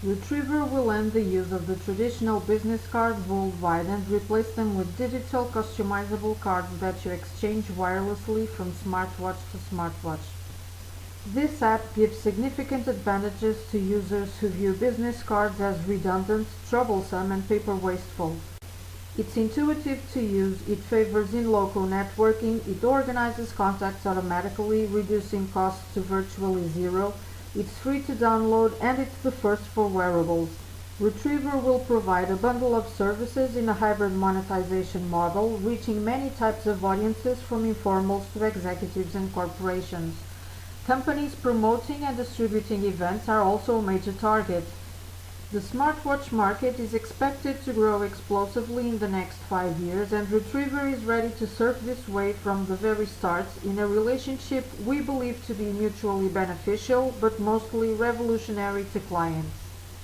Retriever will end the use of the traditional business cards worldwide and replace them with digital customizable cards that you exchange wirelessly from smartwatch to smartwatch. This app gives significant advantages to users who view business cards as redundant, troublesome, and paper wasteful. It's intuitive to use, it favors in-local networking, it organizes contacts automatically, reducing costs to virtually zero, it's free to download, and it's the first for wearables. Retriever will provide a bundle of services in a hybrid monetization model, reaching many types of audiences from informals to executives and corporations. Companies promoting and distributing events are also a major target. The smartwatch market is expected to grow explosively in the next 5 years, and Retriever is ready to surf this wave from the very start in a relationship we believe to be mutually beneficial but mostly revolutionary to clients.